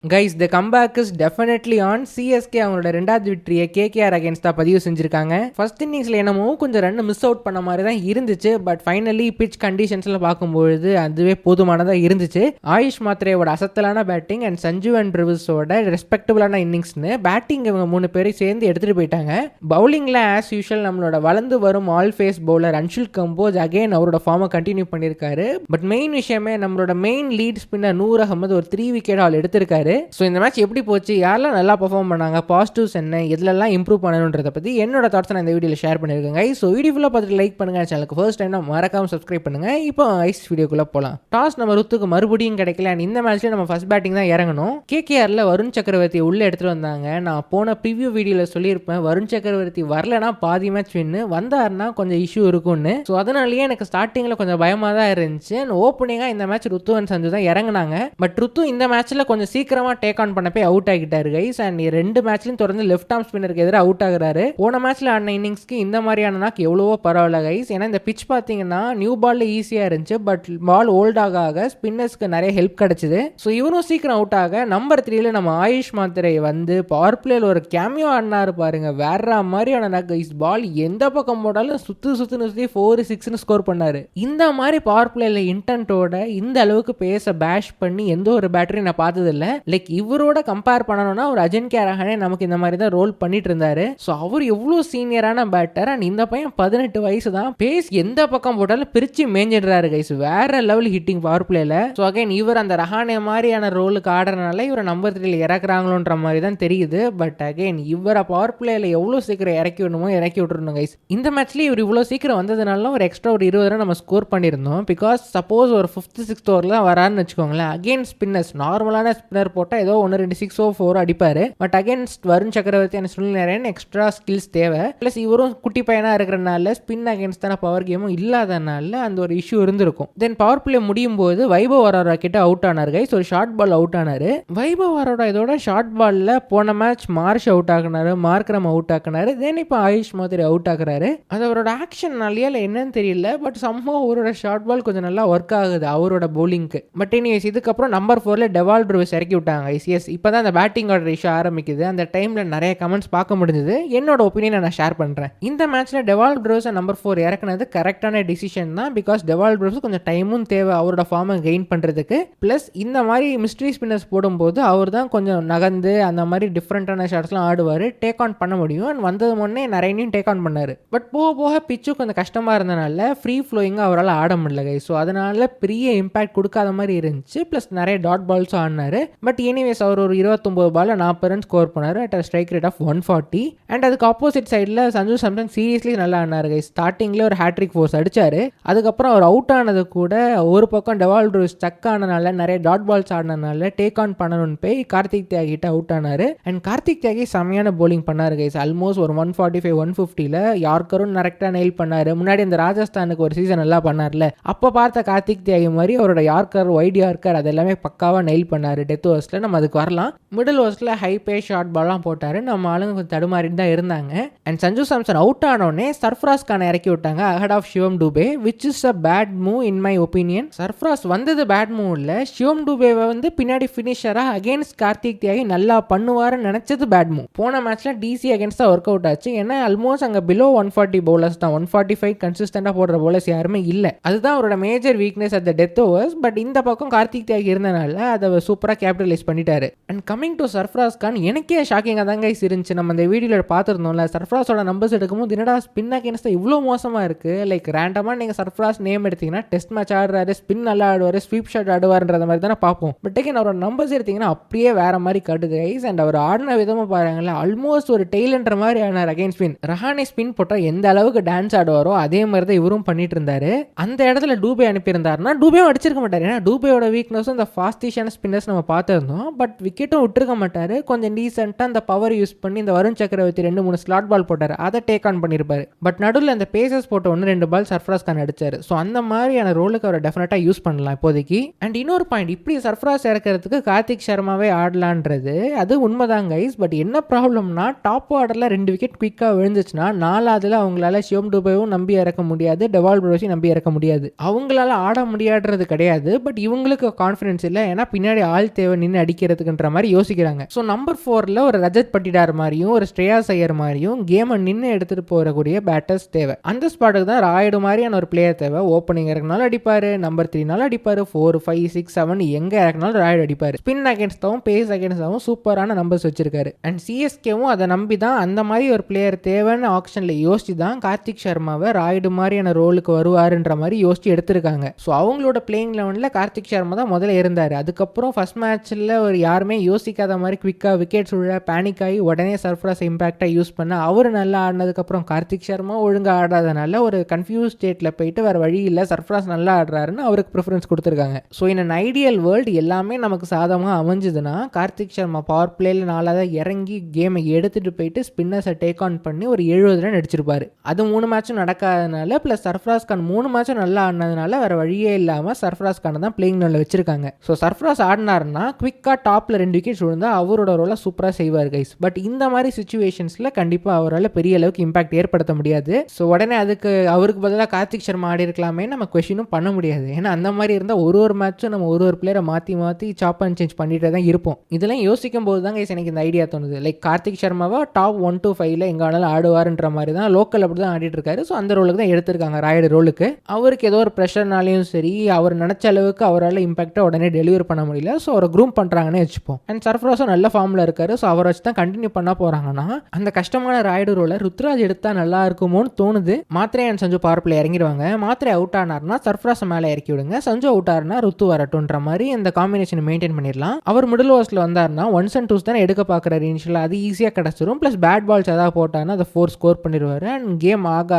Guys the comeback is definitely on. CSK அவங்களோட ரெண்டாவது விக்டரியை KKR அகேன்ஸ்டா பதிவு செஞ்சிருக்காங்க. ஃபர்ஸ்ட் இன்னிங்ஸ்ல என்னமோ கொஞ்சம் ரன் மிஸ் அவுட் பண்ண மாதிரி தான் இருந்துச்சு. பட் ஃபைனலி பிச் கண்டிஷன்ஸ்ல பார்க்கும்பொழுது அதுவே போதுமானதா இருந்துச்சு. ஆயுஷ் மாத்ரேயோட அசத்தலான பேட்டிங் அண்ட் சஞ்சு அண்ட் ரிவிஸோட ரெஸ்பெக்டபிளான இன்னிங்ஸ்னு பேட்டிங் இவங்க 3 பேரும் சேர்ந்து எடுத்துட்டு போயிட்டாங்க. பவுலிங்ல ஆஸ் யூஷுவல் நம்மளோட வளர்ந்து வரும் ஆல் pace bowler Anshul Kamboj again அவரோட ஃபார்மை கண்டினியூ பண்ணியிருக்காரு. பட் மெயின் விஷயமே நம்மளோட main lead spinner Noor Ahmad ஒரு 3 விக்கெட் ஆல் எடுத்திருக்காரு. ஸோ இந்த மேட்ச் எப்படி போச்சு, யாரெல்லாம் நல்லா பர்ஃபார்ம் பண்ணாங்க, பாசிட்டிவ்ஸ் என்ன, எதுலெல்லாம் இம்ப்ரூவ் பண்ணணுன்றதை பற்றி என்னோட தாட்ஸ் நான் இந்த வீடியோவில் ஷேர் பண்ணியிருக்கேங்க. ஸோ வீடியோ ஃபுல்லாக பார்த்துட்டு லைக் பண்ணுங்க, சேனலுக்கு ஃபர்ஸ்ட் டைம் மறக்காம சப்ஸ்கிரைப் பண்ணுங்க. இப்போ ஐஸ் வீடியோக்குள்ளே போகலாம். டாஸ் நம்ம ருத்துக்கு மறுபடியும் கிடைக்கல அண்ட் இந்த மேட்ச்ல நம்ம ஃபர்ஸ்ட் பேட்டிங் தான் இறங்கணும். கேகேஆர்ல வருண் சக்கரவர்த்தி உள்ள எடுத்துட்டு வந்தாங்க. நான் போன ப்ரிவியூ வீடியோவில் சொல்லியிருப்பேன், வருண் சக்கரவர்த்தி வரலனா பாதி மேட்ச் வின்னு, வந்தாருன்னா கொஞ்சம் இஷ்யூ இருக்கும்னு. ஸோ அதனாலேயே எனக்கு ஸ்டார்டிங்கில் கொஞ்சம் பயமாக தான் இருந்துச்சு. ஓப்பனிங்காக இந்த மேட்ச் ருத்து அண்ட் சஞ்சு தான் இறங்கினாங்க. பட் ருத்து இந்த மேட்ச்ல கொஞ்சம் சீக்கிரமா டேக் ஆன் பண்ண போய் அவுட் ஆகிட்டாரு கைஸ். அண்ட் 2 மேட்ச்லயும் தொடர்ந்து லெஃப்ட் ஆர்ம் ஸ்பின்னருக்கு எதிராக அவுட் ஆகுறாரு. போன மேட்ச்ல ஆடின இன்னிங்ஸ்க்கு இந்த மாதிரியான நாக்கு எவ்வளவோ பரவாயில்ல கைஸ். ஏன்னா இந்த பிச் பார்த்தீங்கன்னா நியூ பால்ல ஈஸியா இருந்துச்சு. பட் பால் ஓல்ட் ஆக ஸ்பின்னர்ஸ்க்கு நிறைய ஹெல்ப் கிடைச்சது. ஸோ இவரும் சீக்கிரம் அவுட் ஆக நம்பர் 3ல நம்ம ஆயுஷ் மாத்திரை வந்து பவர் பிளேல ஒரு கேமியோ ஆடினாரு பாருங்க. வேற மாதிரியான நாக்கு கைஸ். பால் எந்த பக்கம் போட்டாலும் சுத்தி 4-6 ஸ்கோர் பண்ணாரு. இந்த மாதிரி பவர் பிளேல இன்டென்ட்டோட இந்த அளவுக்கு பேச பேஷ் பண்ணி எந்த ஒரு பேட்டரி நான் பார்த்தது இல்லை. லைக் இவரோட கம்பேர் பண்ணணும்னா ஒரு அஜின்க்யா ரஹானே நமக்கு இந்த மாதிரி தான் ரோல் பண்ணிட்டு இருந்தாரு. ஸோ அவர் எவ்வளோ சீனியரான பேட்டர் அண்ட் இந்த பையன் 18 வயசு தான். பேஸ் எந்த பக்கம் போட்டாலும் பிரிச்சு மேஞ்சிடுறாரு கைஸ். வேற லெவல் ஹிட்டிங் பவர் பிளேல. ஸோ அகைன் இவர் அந்த ரஹானே மாதிரியான ரோலுக்கு ஆடுறதுனால இவரை நம்பர் 3ல இறக்குறாங்களோன்ற மாதிரி தான் தெரியுது. பட் அகைன் இவரை பவர் பிளேல எவ்வளோ சீக்கிரம் இறக்கி விடணுமோ இறக்கி விட்டுருணும் கைஸ். இந்த மேட்ச்ல இவர் இவ்வளோ சீக்கிரம் வந்ததுனால ஒரு எக்ஸ்ட்ரா ஒரு 20 ரன் நம்ம ஸ்கோர் பண்ணியிருந்தோம். பிகாஸ் சப்போஸ் ஒரு 5th 6th ஓவரில் தான் வரான்னு வச்சுக்கோங்களேன். அகைன் ஸ்பின்னர்ஸ் நார்மலான ஸ்பின்னர் போட்டால் ஏதோ 1-2 6 4 அடிப்பாரு. பட் அகைன்ஸ்ட் வருண் சக்கரவர்த்தி and Sunil Narayan extra skills தேவை. பிளஸ் இவரும் குட்டி பையனா இருக்கிறனால ஸ்பின் அகைன்ஸ்டான பவர் கேமும் இல்லாதனால அந்த ஒரு இஷ்யூ இருந்திருக்கும். தென் பவர் பிளே முடியும் போது வைபவ் அரோரா கிட்ட அவுட் ஆனார் கைஸ். ஒரு ஷார்ட் பால் அவுட் ஆனாரு. வைபவ் அரோரா இதோட ஷார்ட் பால்ல போன மேட்ச் மார்ஷ் அவுட் ஆகினாரு, மார்க்ரம் அவுட் ஆகினாரு. தென் இப்போ ஆயுஷ் மாதிரி அவுட் ஆகுறாரு. அது அவரோட ஆக்ஷன்னாலேயே என்னன்னு தெரியல. பட் சம்மா அவரோட ஷார்ட் பால் கொஞ்சம் நல்லா ஒர்க் ஆகுது அவரோட பவுலிங்க்கு. பட் எனிவேஸ் இதுக்கப்புறம் நம்பர் 4ல டெவால்ட் லூயிஸ் இறக்கி விட்டாங்க. எஸ் இப்போதான் அந்த பேட்டிங் ஆர்டர் இஷ்யூ ஆரம்பிக்குது. அந்த டைம்ல நிறைய கமெண்ட்ஸ் பார்க்க முடிஞ்சது. என்னோட ஒப்பீனியன் நான் ஷேர் பண்றேன். இந்த மேட்ச்ல டெவால்ட் லூயிஸ் நம்பர் 4 இறக்குனது கரெக்டான டிசிஷன் தான். பிகாஸ் டெவால்ட் லூயிஸ் கொஞ்சம் டைமும் தேவை அவரோட ஃபார்மை கெயின் பண்றதுக்கு. பிளஸ் இந்த மாதிரி மிஸ்ட்ரி ஸ்பின்னர்ஸ் போடும்போது அவர் தான் கொஞ்சம் நகர்ந்து அந்த மாதிரி டிஃப்ரெண்டான ஷாட்ஸ்லாம் ஆடுவார். டேக் ஆன் பண்ண முடியும். அண்ட் வந்தது முன்னே நிறைய டேக் ஆன் பண்ணாரு. பட் போக போக பிச்சு கொஞ்சம் கஷ்டமா இருந்தனால ஃப்ரீ ஃப்ளோயிங்காக அவரால் ஆட முடியல கை. ஸோ அதனால பெரிய இம்பாக்ட் கொடுக்காத மாதிரி இருந்துச்சு. பிளஸ் நிறைய டாட் பால்ஸும் ஆடினாரு. பட் எனிவேஸ் அவர் ஒரு 29 பால்ல 40 ரன் ஸ்கோர் பண்ணாரு at strike rate of 140. And அதுக்கு ஆப்போசிட் சைடில் சஞ்சு சாம்சன் சீரியஸ்லி நல்லா ஆடினாரு கை. ஸ்டார்டிங்ல ஒரு ஹேட்ரிக் ஃபோர்ஸ் அடிச்சாரு. அதுக்கப்புறம் அவர் அவுட் ஆனது கூட ஒரு பக்கம் டெவால்ட் லூயிஸ் ஸ்டக் ஆனனால நிறைய டாட் பால்ஸ் ஆடினால டேக் ஆன் பண்ணணும்னு போய் கார்த்திக் தியாகி கிட்ட அவுட் ஆனாரு. அண்ட் கார்த்திக் தியாகி செமையான போலிங் பண்ணாரு கைஸ். ஆல்மோஸ்ட் ஒரு 145 150ல யார்கரும் கரெக்டாக நெயில் பண்ணாரு. முன்னாடி இந்த ராஜஸ்தானுக்கு ஒரு சீசன் நல்லா பண்ணார்ல, அப்போ பார்த்த கார்த்திக் தியாகி மாதிரி அவரோட யார்கர் வைட் யார்கர் அது எல்லாமே பக்காவாக நெயில் பண்ணாரு. டெத் ஓவர்ஸில் நம்ம அதுக்கு வரலாம். மிடில் ஓவர்ஸில் ஹை பே ஷார்ட் பால்லாம் போட்டாரு. நம்ம ஆளுங்க கொஞ்சம் தடுமாறிட்டு தான் இருந்தாங்க. அண்ட் சஞ்சு சாம்சன் அவுட் ஆனோடனே சர்ஃப்ராஸ் கானை இறக்கி விட்டாங்க ahead of Shivam Dube, which is a bad move in my opinion. Sarfaraz வந்தது பேட் மூவ் இல்லை. சிவம் டூபேவை வந்து பின்னாடி ஃபினிஷரா அகேன்ஸ்ட் கார்த்திக் தியாகி நல்லா பண்ணுவாருன்னு நினைச்சது பேட் மூவ். போன மேட்ச்ல டிசி அகேன்ஸ்ட் தான் ஒர்க் அவுட் ஆச்சு. ஏன்னா ஆல்மோஸ்ட் அங்கே பிலோ 140 பவுலர்ஸ் தான். 145 கன்சிஸ்டண்டா போடுற பவுலர்ஸ் யாருமே இல்லை. அதுதான் அவரோட major weakness at the death overs. But இந்த பக்கம் கார்த்திக் தியாகி இருந்தனால அதை சூப்பராக கேபிட்டலைஸ் பண்ணிட்டாரு. And coming to Sarfaraz Khan, எனக்கே ஷாக்கிங்காக தாங்க இருந்துச்சு. நம்ம இந்த வீடியோவில் பார்த்துருந்தோம்ல, சர்ஃப்ராஸோட நம்பர்ஸ் எடுக்கும்போது என்னடா ஸ்பின் அகேன்ஸ்ட் இவ்வளோ மோசமாக இருக்கு. லைக் ரேண்டமாக நீங்கள் சர்ஃப்ராஸ் நேம் எடுத்தீங்கன்னா டெஸ்ட் மேட்ச் ஆடுறாரு, ஸ்பின் நல்லா ஆடுவார், ஸ்வீப் ஷாட் ஆடுவார்ன்ற மாதிரி தானே பார்ப்போம். பட் அகைன் அவரோட நம்பர்ஸ் எடுத்தீங்கன்னா அப்படியே வேற மாதிரி கட்டுது கைஸ். அண்ட் அவர் ஆடின விதமாக பாருங்களேன், ஆல்மோஸ்ட் ஒரு டெய்லன்ற மாதிரி ஆனார் அகைன் ஸ்பின். ரஹானே ஸ்பின் போட்டால் எந்த அளவுக்கு டான்ஸ் ஆடுவாரோ அதே மாதிரி தான் இவரும் பண்ணிட்டு இருந்தாரு. அந்த இடத்துல டூபே அனுப்பியிருந்தாருன்னா டூபேவும் அடிச்சிருக்க மாட்டார். ஏன்னா டூபேயோட வீக்னஸும் இந்த ஃபாஸ்டிஷான ஸ்பின்னர்ஸ் நம்ம பார்த்துருந்தோம். பட் விக்கெட்டும் விட்டுருக்க மாட்டார். கொஞ்சம் டீசெண்டாக அந்த பவர் யூஸ் பண்ணி இந்த வருண் சக்கரவர்த்தி 2-3 ஸ்லாட் பால் போட்டார், அதை டேக் ஆன் பண்ணியிருப்பாரு. பட் நடுவில் அந்த பேசஸ் போட்ட 1-2 பால் சர்ஃப்ராஸ் கான் அடிச்சாரு. ஸோ அந்த மாதிரியான ரோலுக்கு அவரை டெஃபினட்டாக யூஸ் பண்ணலாம் இப்போதைக்கு. அண்ட் இன்னொரு பாயிண்ட், இப்படி சர்ஃப்ராஸ் இறக்கிறதுக்கு கார்த்திக் சர்மாவே ஆடலான்றது அது உண்மைதான் கைஸ். பட் என்ன ப்ராப்ளம்னா டாப் ஆர்டரில் 2 விக்கெட் குயிக்காக விழுந்துச்சுன்னா 4ஆவதுல அவங்களால சிவம் டூபேவும் நம்பி இறக்க முடியாது, டெவால்ட் லூயிஸையும் நம்பி இறக்க முடியாது. அவங்களால ஆட முடியாடுறது கிடையாது. பட் இவங்களுக்கு கான்ஃபிடன்ஸ் இல்லை. ஏன்னா பின்னாடி ஆள் தேவை, நின்று அடிக்கிறதுக்குன்ற மாதிரி யோசிக்கிறாங்க. ஸோ நம்பர் 4ல் ஒரு ரஜத் பட்டிடார் மாதிரியும் ஒரு ஸ்ரேயாஸ் ஐயர் மாதிரியும் கேமை நின்று எடுத்துகிட்டு போகக்கூடிய பேட்டர்ஸ் தேவை. அந்த ஸ்பாட்டுக்கு தான் ராயுடு மாதிரியான ஒரு பிளேயர் தேவை. ஓப்பனிங் இறக்குனாலும் அடிப்பார், நம்பர் 3நாலும் அடிப்பார், 4, 5, 6, 7 எங்கே இறக்குனாலும் ராயுடு அடிப்பார். ஸ்பின் அகேன்ஸ்டாகவும் பேஸ் அகேன்ஸ்டாகவும் சூப்பரான நம்பர்ஸ் வச்சிருக்காரு. அண்ட் சிஎஸ்கேவும் அதை நம்பி தான் அந்த மாதிரி ஒரு பிளேயர் தேவைன்னு ஆப்ஷனில் யோசிச்சு தான் கார்த்திக் சர்மாவை ராயுடு மாதிரியான ரோலுக்கு வருவாருன்ற மாதிரி யோசிச்சு எடுத்திருக்காங்க. ஸோ அவங்களோட பிளேயிங் லெவனில் கார்த்திக் சர்மா தான் முதல்ல இருந்தார். அதுக்கப்புறம் ஃபர்ஸ்ட் மேட்ச்சில் ஒரு யாருமே யோசிக்காத மாதிரி குவிக்காக விக்கெட்ஸ் உள்ள பேனிக் ஆகி உடனே சர்ஃப்ராஸ் இம்பாக்டாக யூஸ் பண்ண அவர் நல்லா ஆடினதுக்கப்புறம் கார்த்திக் சர்மா ஒழுங்காக ஆடாதனால ஒரு கன்ஃபியூஸ் ஸ்டேட்டில் போயிட்டு வேறு வழி இல்லை, சர்ஃப்ராஸ் நல்லா ஆடுறாருன்னு அவருக்கு ப்ரிஃபரன்ஸ் கொடுத்துருக்காங்க. So in an ideal world எல்லாமே நமக்கு சாதகமாக அமைஞ்சதுன்னா கார்த்திக் சர்மா பவர் பிளேயில் 4 இறங்கி கேமை எடுத்துகிட்டு போயிட்டு ஸ்பின்னர்ஸை டேக் ஆன் பண்ணி ஒரு 70 ரன் அடிச்சிருப்பாரு. அது 3 மேட்சும் நடக்காதனால ப்ளஸ் சர்ஃப்ராஸ் கான் 3 மேட்சும் நல்லா ஆடினதுனால வேறு வழியே இல்லாமல் சர்ஃப்ராஸ் கானை தான் பிளேயிங் லெவலில் வச்சிருக்காங்க. ஸோ சர்ஃப்ராஸ் ஆடினாருன்னா குவிக்காக டாப்பில் 2 விக்கெட்ஸ் விழுந்தால் அவரோட ரோலை சூப்பராக செய்வார் கைஸ். பட் இந்த மாதிரி சுச்சுவேஷன்ஸில் கண்டிப்பாக அவரால் பெரிய அளவுக்கு இம்பாக்ட் ஏற்படுத்த முடியாது. ஸோ உடனே அதுக்கு அவருக்கு பதிலாக கார்த்திக் சர்மா ஆடி இருக்கலாமே நம்ம கொஸ்டினும் பண்ண முடியாது. ஏன்னா அந்த மாதிரி இருந்தால் ஒரு மேட்சும் நம்ம ஒரு பிளேயரை மாற்றி சாப் அண்ட் சேஞ்ச் பண்ணிட்டு தான் இருப்போம். இதெல்லாம் யோசிக்கும் போது தான் கைஸ் எனக்கு இந்த ஐடியா தோணுது. லைக் கார்த்திக் சர்மாவை டாப் 1 to 5 எங்கே ஆனாலும் ஆடுவாருன்ற மாதிரி தான் லோக்கல் அப்படி தான் ஆடிட்டு இருக்காரு. ஸோ அந்த ரோலுக்கு தான் எடுத்திருக்காங்க ராயுடு ரோலுக்கு. அவருக்கு ஏதோ ஒரு ப்ரெஷர்னாலையும் சரி அவர் நினச்ச அளவுக்கு அவரால் இம்பாக்டாக உடனே டெலிவரி பண்ண முடியல. ஸோ அவரை க்ரூம் பண்ணுறாங்கன்னு வச்சுப்போம். அண்ட் சர்ஃப்ராஸும் நல்ல ஃபார்மில் இருக்காரு. ஸோ அவரை வச்சு தான் கண்டினியூ பண்ண போகிறாங்கன்னா அந்த கஷ்டமான ராயுடு ரோலை ருத்ராஜ் எடுத்தால் நல்லா இருக்குமோன்னு தோணுது. மாத்திரை அண்ட் சஞ்சு பவர் பிளே இறங்கிடுவாங்க. மாத்திரை அவுட் ஆனார்னா சர்ஃப்ராஸ் மேலே இறக்கி விடுங்க, சஞ்சு அவுட் ஆனா ருத்து வரட்டும்ன்ற மாதிரி இந்த காம்பினேஷன் மெயின்டைன் பண்ணிடலாம். அவர் மிடில் ஓவர்ஸில் வந்தார்னா 1s and 2s தானே எடுக்க பார்க்குறாரு இனிஷியலாக, அது ஈஸியாக கிடச்சிரும். ப்ளஸ் பேட் பால்ஸ் ஏதாவது போட்டார்னா அதை 4 ஸ்கோர் பண்ணிடுவார். அண்ட் கேம் ஆக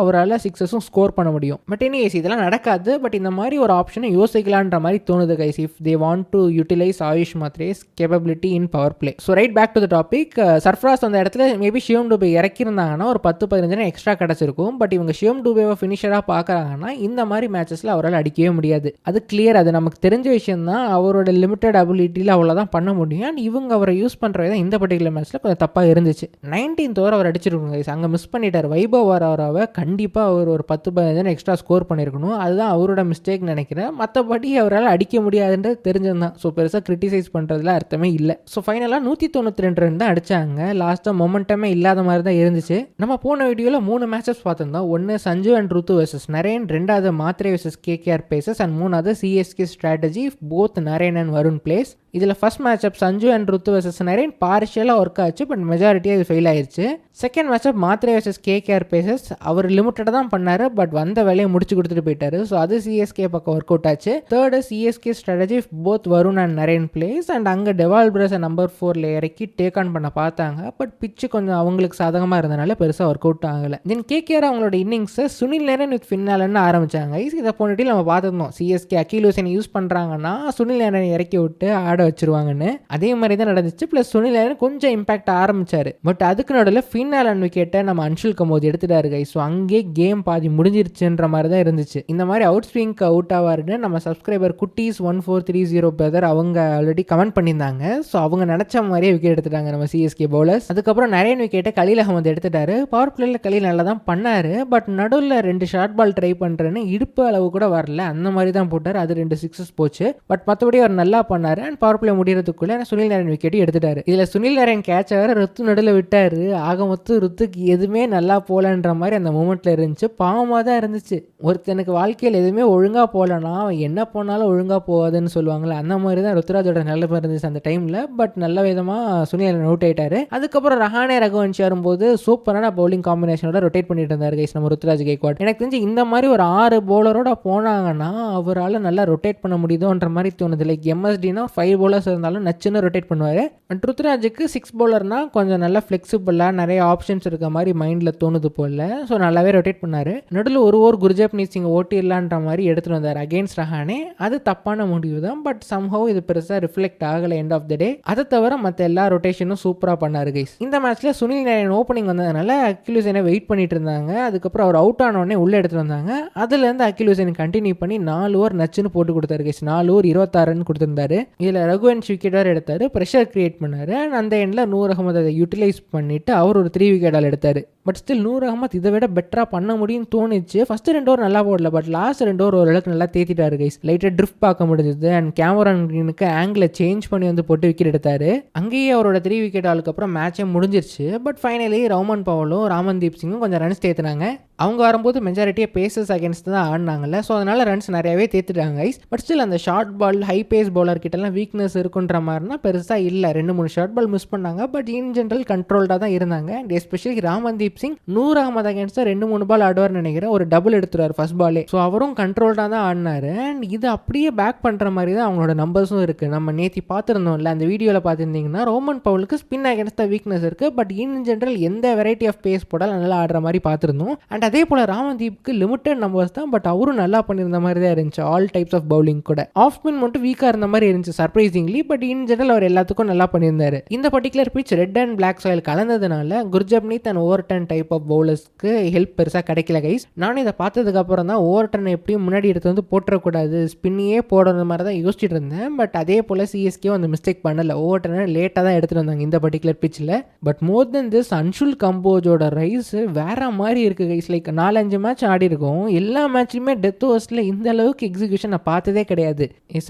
அவரால் 6ஸும் ஸ்கோர் பண்ண முடியும். பட் எனிவேஸ் இதெல்லாம் நடக்காது. பட் இந்த மாதிரி ஒரு ஆப்ஷனை யோசிக்கலான்ற மாதிரி தோணுது guys, if they want to utilize Ayush Mhatre's capability in power play. So right back to the topic. Sarfaraz அந்த இடத்துல மேபி ஷிவம் டுபே இறக்கியிருந்தாங்கன்னா ஒரு 10-15 எக்ஸ்ட்ரா கிடச்சிருக்கும். பட் இவங்க ஷிவம் டுபேவை ஃபினிஷராக பார்க்குறாங்கன்னா இந்த மாதிரி மேட்சஸில் அவரால் அடிக்கவே முடியாது. அது கிளியர், அது நமக்கு தெரிஞ்ச விஷயம் தான். அவரோட லிமிட்டட் அபிலிட்டியில் அவ்வளோதான் பண்ண முடியும். அண்ட் இவங்க அவரை யூஸ் பண்ணுறது தான் இந்த பர்டிகுலர் மேட்ச்சில் கொஞ்சம் தப்பாக இருந்துச்சு. 19th ஓவர் அவர் அடிச்சிருக்கணும் கைஸ், அங்கே மிஸ் பண்ணிட்டார். வைபவ் வராவை கண்டிப்பாக அவர் ஒரு 10-15 எக்ஸ்ட்ரா ஸ்கோர் பண்ணியிருக்கணும். அதுதான் அவரோட மிஸ்டேக் நினைக்கிறேன். மற்றபடி அவரால் அடிக்க முடியாதுன்றது தெரிஞ்சதுதான். ஸோ பெருசாக கிரிட்டிசைஸ் பண்ணுறதுல அர்த்தமே இல்லை. ஸோ ஃபைனலாக 192 ரன் தான் அடித்தாங்க. லாஸ்ட்டாக மொமெண்டமே இல்லாத மாதிரி தான் இருந்துச்சு. நம்ம போன வீடியோவில் 3 மேட்சஸ் பார்த்துருந்தோம். ஒன்று Sanju and Ruthu versus Narine, 2வது Mhatre versus KKR paces, and 3வது CSK strategy both Narine and Varun plays. இதில் first matchup Sanju and Ruthu versus Narine பார்ஷியலாக ஒர்க் ஆச்சு. பட் மெஜாரிட்டியாக இது ஃபெயில் ஆயிடுச்சு. Second matchup Mhatre versus KKR paces, அவர் லிமிட்டடாக தான் பண்ணார். பட் வந்த வேலையை முடிச்சு கொடுத்துட்டு போயிட்டாரு. ஸோ அது சிஎஸ்கே பக்கம் ஒர்க் அவுட் ஆச்சு. Third CSK strategy both Varun and Naren place. And அங்கே டெவால் பிரஸை நம்பர் 4ல் இறக்கி டேக் ஆன் பண்ண பார்த்தாங்க. பட் பிச்சு கொஞ்சம் அவங்களுக்கு சாதகமாக இருந்தனால பெருசாக ஒர்க் அவுட் ஆகலை. தென் கேகேஆர் அவங்களோட இன்னிங்ஸை சுனில் நரேன் வித் ஃபின்னாலன்னு ஆரம்பிச்சாங்க. இதை போனிட்டு நம்ம பார்த்துருந்தோம். சிஎஸ்கே அகில் ஹுசைனை யூஸ் பண்ணுறாங்கன்னா சுனில் நரேன் இறக்கி விட்டு ஆட வச்சிருவாங்கன்னு. அதே மாதிரி தான் நடந்துச்சு. பிளஸ் சுனில் நரேன் கொஞ்சம் இம்பாக்ட் ஆரம்பிச்சாரு. பட் அதுக்கு நடுவில் ஃபின்னாலன் விக்கெட்டை நம்ம அன்ஷுல் கமோத் எடுத்துட்டாரு கைஸ். ஸோ அங்கே கேம் பாதி முடிஞ்சிருச்சுன்ற மாதிரி தான் இருந்துச்சு. இந்த மாதிரி அவுட் ஸ்விங்க்கு அவுட் ஆவாருன்னு நம்ம சப்ஸ்கிரைபர் குட்டீஸ் 1430 பிரதர் அவங்க ஆல்ரெடி கமெண்ட் பண்ணியிருந்தாங்க. ஸோ அவங்க நினைச்ச மாதிரியே விக்கெட் எடுத்துட்டாங்க நம்ம சிஎஸ்கே பவுலர்ஸ். அதுக்கப்புறம் நரேன் விக்கெட்டை கலீல் அகமது எடுத்துட்டாரு. பவர் பிளேயில் கலீல் நல்லா தான் பண்ணாரு. பட் நடுவில் 2 ஷார்ட் பால் ட்ரை பண்ணுறேன்னு இடுப்பு அளவு கூட வரல, அந்த மாதிரி தான் போட்டார். அது 2 6s போச்சு. பட் மற்றபடி அவர் நல்லா பண்ணாரு. அண்ட் பவர் பிளே முடியறதுக்குள்ள சுனில் நரேன் விக்கெட் எடுத்துட்டாரு. இதுல சுனில் நரேன் கேட்ச் ஆகிற ருத்து நடுவில் விட்டாரு. ஆக மொத்தம் ருத்துக்கு எதுவுமே நல்லா போலன்ற மாதிரி அந்த மூமெண்ட்ல இருந்துச்சு. பாவமாக தான் இருந்துச்சு. ஒருத்தனுக்கு வாழ்க்கையில் எதுவுமே ஒழுங்கா போலனா அவன் என்ன போனாலும் ஒழுங்கா போகாதுன்னு சொல்லுவாங்கல்ல, அந்த மாதிரி தான் ருத்ராஜோட நிலைமை இருந்துச்சு அந்த டைம்ல. பட் நல்ல விதமா சுனில் நரேன் அவுட் ஆயிட்டாரு. அதுக்கப்புறம் ரஹானே ரகுவன்ஷி வரும்போது சூப்பரான பவுலிங் காம்பினேஷனோட ரொட்டேட் பண்ணிட்டு இருந்தாரு கைஸ் நம்ம ருத்ராஜ் கைக்வாட். எனக்கு தெரிஞ்சு இந்த மாதிரி ஒரு 6 பவுலரோட போனாங்கன்னா அவரால் நல்லா ரொட்டேட் பண்ண முடியுதோன்ற மாதிரி தோணுது. லைக் எம்எஸ்டினா 5 பவுலர்ஸ் இருந்தாலும் நச்சுன்னு ரொட்டேட் பண்ணுவார். அண்ட் ருத்ராஜுக்கு 6 பவுலர்னா கொஞ்சம் நல்லா ஃப்ளெக்சிபிளாக நிறைய ஆப்ஷன்ஸ் இருக்க மாதிரி மைண்டில் தோணுது போல. ஸோ நல்லாவே ரொட்டேட் பண்ணார். நடுவில் ஒரு ஓவர் குர்ஜப்னீத் சிங் ஓட்டிடலான்ற மாதிரி எடுத்துகிட்டு வந்தார் அகெயின்ஸ்ட் ரஹானே. அது தப்பான முடிவு தான். பட் சம்ஹவ் இது பெருசாக ரிஃப்ளெக்ட் ஆகலை எண்ட் ஆஃப் த டே. அதை தவிர மற்ற எல்லா ரொட்டேஷனும் சூப்பராக பண்ணார் கைஸ். இந்த மேட்ச்சில் சுனில் நரேன் ஓப்பனிங் வந்ததுனால அகில் ஹுசைனை வெயிட் பண்ணிட்டு இருந்தாங்க. அதுக்கப்புறம் அவர் அவுட் ஆனோடனே உள்ளே எடுத்துகிட்டு வந்தாங்க. அதுலேருந்து அகில் ஹுசைன் கண்டினியூ பண்ணி 4 ஓவர் நச்சுன்னு போட்டு கொடுத்தாரு கைஸ். 4 ஓவர் 26 ரன் கொடுத்துருந்தாரு. இதில் ரகுவன்ஷி விக்கெட் வேறு எடுத்தார், ப்ரெஷர் கிரியேட் பண்ணார். அண்ட் அந்த எண்டில் நூர் அகமது அதை யூட்டிலைஸ் பண்ணிவிட்டு அவர் ஒரு ஒரு 3 விக்கெட் ஆல் எடுத்தார். பட் ஸ்டில் நூர் அகமத் இதை விட பெட்டராக பண்ண முடியும்னு தோணுச்சு. ஃபஸ்ட்டு 2 ஓவர் நல்லா போடல, பட் லாஸ்ட் 2 ஓவர் ஓரளவுக்கு நல்லா தேத்திட்டாரு கைஸ். லைட்டாக ட்ரிஃப்ட் பார்க்க முடிஞ்சது. அண்ட் கேமரான் கிரீனுக்கு ஆங்கிளை சேஞ்ச் பண்ணி வந்து போட்டு விக்கெட் எடுத்தார். அங்கேயே அவரோட 3 விக்கெட் ஆளுக்கு அப்புறம் மேட்சே முடிஞ்சிருச்சு. பட் ஃபைனலி ரவுமன் பவலும் ராமன்தீப் சிங்கும் கொஞ்சம் ரன்ஸ் தேத்துனாங்க. அவங்க வரும்போது மெஜாரிட்டியாக பேசஸ் அகேன்ஸ்ட் தான் ஆடினாங்கல்ல, ஸோ அதனால் ரன்ஸ் நிறையவே தேத்துட்டாங்க கைஸ். பட் ஸ்டில் அந்த short ball high pace bowler கிட்டலாம் வீக்னஸ் இருக்குன்ற மாதிரினா பெருசாக இல்லை. 2-3 ஷார்ட் பால் மிஸ் பண்ணாங்க, பட் இன் ஜென்ரல் கண்ட்ரோல்டாக தான் இருந்தாங்க. அண்ட் எஸ்பெஷலி ராமன்தீப் சிங் நூர் அகமது அகேன்ஸ்டாக 2-3 பால் ஆடுவார்னு நினைக்கிறேன். ஒரு டபுள் எடுத்துருவார் ஃபர்ஸ்ட் பாலே. ஸோ அவரும் கண்ட்ரோல்டாக தான் ஆடினார். அண்ட் இது அப்படியே பேக் பண்ணுற மாதிரி தான் அவங்களோட நம்பர்ஸும் இருக்குது. நம்ம நேற்று பார்த்துருந்தோம்ல, அந்த வீடியோவில் பார்த்துருந்தீங்கன்னா ரோமன் பவுலுக்கு ஸ்பின் அகேன்ஸ்டாக வீக்னஸ் இருக்குது, பட் இன் ஜென்ரல் எந்த வெரைட்டி ஆஃப் பேஸ் போடால் நல்லா ஆடுற மாதிரி பார்த்துருந்தோம். அண்ட் அதே போல் ராமன்தீப்க்கு லிமிட்டட் நம்பர்ஸ் தான், பட் அவரும் நல்லா பண்ணியிருந்த மாதிரி தான் இருந்துச்சு. ஆல் டைப்ஸ் ஆஃப் பவுலிங் கூட ஆஃப் ஸ்பின் மட்டும் வீக்காக இருந்த மாதிரி இருந்துச்சு சர்ப்ரைசிங்லி, பட் இன் ஜெனரல் அவர் எல்லாத்துக்கும் நல்லா பண்ணியிருந்தாரு. இந்த particular pitch red and black soil கலந்ததுனால Gurjapneet and Overton type of பவுலர்ஸ்க்கு ஹெல்ப் பெருசாக கிடைக்கல கைஸ். நானும் இதை பார்த்ததுக்கு அப்புறம் தான் ஓவர்டன் எப்படியும் முன்னாடி எடுத்து வந்து போட்டுறக்கூடாது, ஸ்பின்னையே போடுற மாதிரி தான் யோசிச்சுட்டு இருந்தேன். பட் அதே போல் சிஎஸ்கே அந்த மிஸ்டேக் பண்ணல. ஓவர்டனை லேட்டாக தான் எடுத்துகிட்டு வந்தாங்க இந்த பர்டிகுலர் பிச்சில். But more then this Anshul கம்போஜோட ரைஸ் வேற மாதிரி இருக்கு கைஸ். லைக் 4-5 மேட்ச் ஆடி இருக்கும், எல்லா மேட்ச்லையுமே டெத் ஓவர்ஸில் இந்த அளவுக்கு எக்ஸிகியூஷன் நான் பார்த்ததே கிடையாது.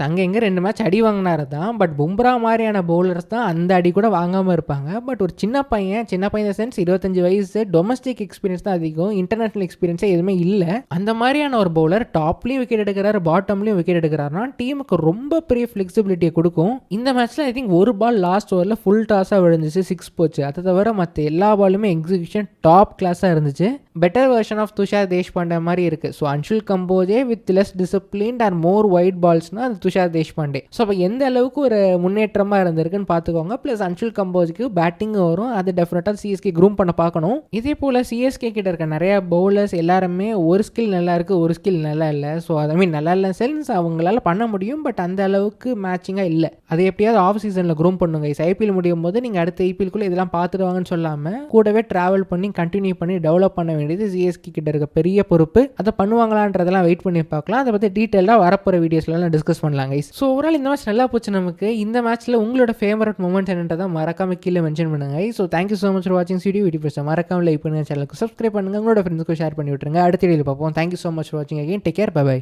அங்கே எங்கே 2 மேட்ச் அடி வாங்கினாரு தான், பட் பும்ரா மாதிரியான பவுலர்ஸ் தான் அந்த அடி கூட வாங்காமல் இருப்பாங்க. பட் ஒரு சின்ன பையன் சென்ஸ் 25 வயசு, டொமஸ்டிக் எக்ஸ்பீரியன்ஸ் தான் அதிகம், இன்டர்நேஷனல் எக்ஸ்பீரியன்ஸே எதுவுமே இல்லை. அந்த மாதிரியான ஒரு பவுலர் டாப்லையும் விக்கெட் எடுக்கிறாரு, பாட்டம்லையும் விக்கெட் எடுக்கிறாருன்னா டீமுக்கு ரொம்ப பெரிய ஃப்ளெக்சிபிலிட்டியை கொடுக்கும். இந்த மேட்ச்சில் ஐ திங்க் ஒரு பால் லாஸ்ட் ஓவரில் ஃபுல் டாஸாக விழுந்துச்சு, 6 போச்சு. அதை தவிர மற்ற எல்லா பாலுமே எக்ஸிகியூஷன் டாப் கிளாஸாக இருந்துச்சு. Better version of Tushar Deshpande மாதிரி இருக்குது. ஸோ அன்ஷுல் கம்போஜே with less disciplined and more wide பால்ஸ்னால் அது துஷார் தேஷ்பாண்டே. ஸோ அப்போ எந்த அளவுக்கு ஒரு முன்னேற்றமாக இருந்திருக்குன்னு பார்த்துக்கோங்க. ப்ளஸ் அன்ஷுல் கம்போஜுக்கு பேட்டிங் வரும், அது டெஃபினட்டாக சிஎஸ்கே க்ரூம் பண்ண பார்க்கணும். இதே போல் சிஎஸ்கே கிட்ட இருக்க நிறைய பவுலர்ஸ் எல்லாருமே ஒரு ஸ்கில் நல்லா இருக்குது, ஒரு ஸ்கில் நல்லா இல்லை. ஸோ ஐ மீன் நல்லா இல்லை சென்ஸ் அவங்களால பண்ண முடியும், பட் அந்த அளவுக்கு மேட்சிங்காக இல்லை. அதை எப்படியாவது ஆஃப் சீசனில் க்ரூம் பண்ணுங்க. ஐபிஎல் முடியும் போது நீங்கள் அடுத்த ஐபிஎல்குள்ளே இதெல்லாம் பார்த்துடுவாங்கன்னு சொல்லாமல் கூடவே ட்ராவல் பண்ணி கண்டினியூ பண்ணி டெவலப் பண்ண வேண்டியது சிஎஸ்கே கிட்ட இருக்க பெரிய பொறுப்பு. அதை பண்ணுவாங்களான்றதெல்லாம் வெயிட் பண்ணி பார்க்கலாம். அதை பற்றி டீட்டெயிலாக வரப்போகிற வீடியோஸ்லாம் டிஸ்கஸ் பண்ணலாம் கைஸ். ஸோ ஓவரால் இந்த மேட்ச் நல்லா போச்சு நமக்கு. இந்த மேட்ச்சில் உங்களோட ஃபேவரட் மூமெண்ட்ஸ் என்னன்றதை மறக்காம கீழே மென்ஷன் பண்ணுங்க. So thank you so much for வாட்சிங் வீடியோ பிடிச்சா மறக்காம லைக் பண்ணுங்க, சேனலுக்கு சப்ஸ்கிரைப் பண்ணுங்க, உங்களோட ஃப்ரெண்ட்ஸ்க்கு ஷேர் பண்ணி விட்டுருங்க. அடுத்த வீடியோவில் பார்ப்போம். தேங்க்யூ ஸோ மச் ஃபார் வாட்சிங் again. Take care, bye by.